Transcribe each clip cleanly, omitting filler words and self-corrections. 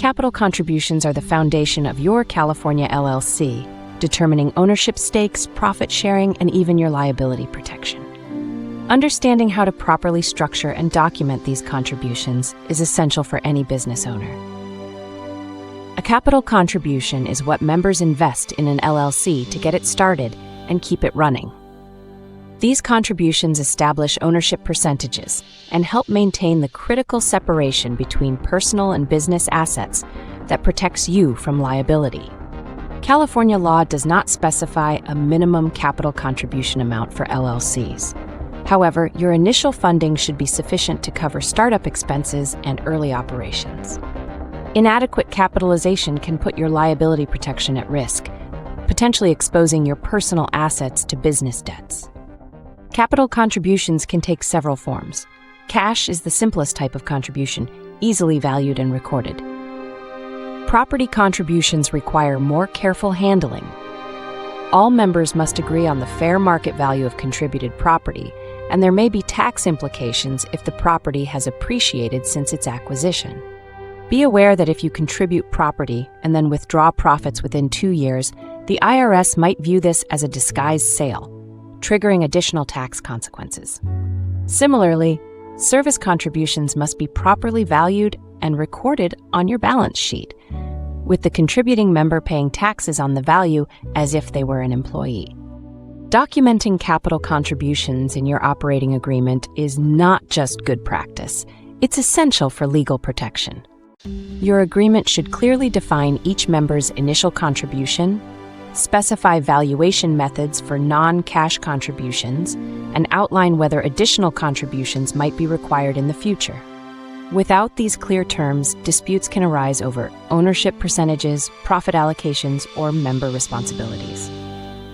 Capital contributions are the foundation of your California LLC, determining ownership stakes, profit sharing, and even your liability protection. Understanding how to properly structure and document these contributions is essential for any business owner. A capital contribution is what members invest in an LLC to get it started and keep it running. These contributions establish ownership percentages and help maintain the critical separation between personal and business assets that protects you from liability. California law does not specify a minimum capital contribution amount for LLCs. However, your initial funding should be sufficient to cover startup expenses and early operations. Inadequate capitalization can put your liability protection at risk, potentially exposing your personal assets to business debts. Capital contributions can take several forms. Cash is the simplest type of contribution, easily valued and recorded. Property contributions require more careful handling. All members must agree on the fair market value of contributed property, and there may be tax implications if the property has appreciated since its acquisition. Be aware that if you contribute property and then withdraw profits within 2 years, the IRS might view this as a disguised sale, triggering additional tax consequences. Similarly, service contributions must be properly valued and recorded on your balance sheet, with the contributing member paying taxes on the value as if they were an employee. Documenting capital contributions in your operating agreement is not just good practice, it's essential for legal protection. Your agreement should clearly define each member's initial contribution, specify valuation methods for non-cash contributions, and outline whether additional contributions might be required in the future. Without these clear terms, disputes can arise over ownership percentages, profit allocations, or member responsibilities.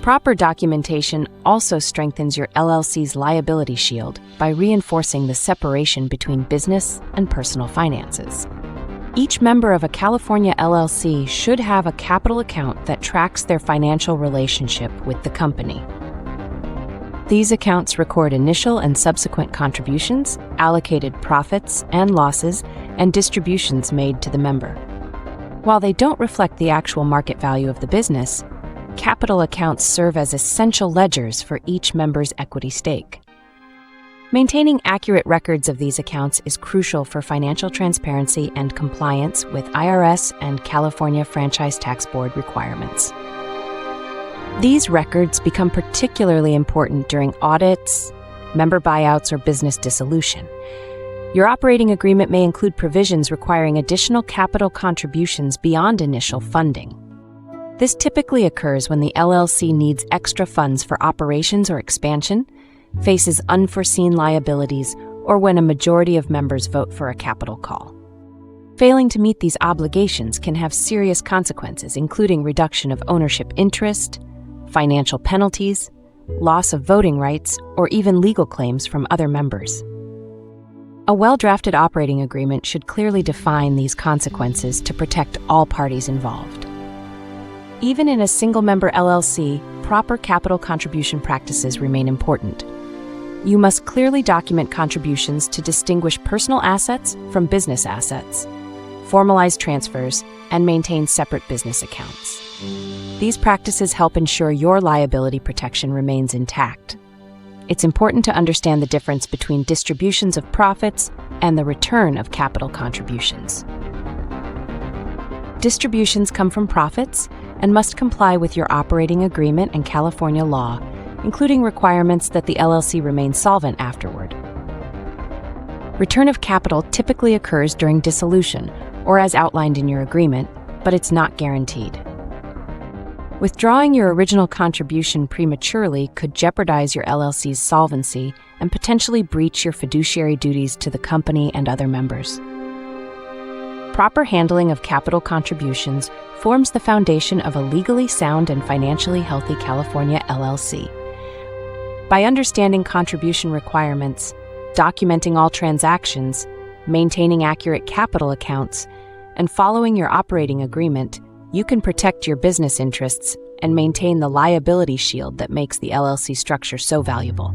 Proper documentation also strengthens your LLC's liability shield by reinforcing the separation between business and personal finances. Each member of a California LLC should have a capital account that tracks their financial relationship with the company. These accounts record initial and subsequent contributions, allocated profits and losses, and distributions made to the member. While they don't reflect the actual market value of the business, capital accounts serve as essential ledgers for each member's equity stake. Maintaining accurate records of these accounts is crucial for financial transparency and compliance with IRS and California Franchise Tax Board requirements. These records become particularly important during audits, member buyouts, or business dissolution. Your operating agreement may include provisions requiring additional capital contributions beyond initial funding. This typically occurs when the LLC needs extra funds for operations or expansion, faces unforeseen liabilities, or when a majority of members vote for a capital call. Failing to meet these obligations can have serious consequences, including reduction of ownership interest, financial penalties, loss of voting rights, or even legal claims from other members. A well-drafted operating agreement should clearly define these consequences to protect all parties involved. Even in a single-member LLC, proper capital contribution practices remain important. You must clearly document contributions to distinguish personal assets from business assets, formalize transfers, and maintain separate business accounts. These practices help ensure your liability protection remains intact. It's important to understand the difference between distributions of profits and the return of capital contributions. Distributions come from profits and must comply with your operating agreement and California law, including requirements that the LLC remain solvent afterward. Return of capital typically occurs during dissolution or as outlined in your agreement, but it's not guaranteed. Withdrawing your original contribution prematurely could jeopardize your LLC's solvency and potentially breach your fiduciary duties to the company and other members. Proper handling of capital contributions forms the foundation of a legally sound and financially healthy California LLC. By understanding contribution requirements, documenting all transactions, maintaining accurate capital accounts, and following your operating agreement, you can protect your business interests and maintain the liability shield that makes the LLC structure so valuable.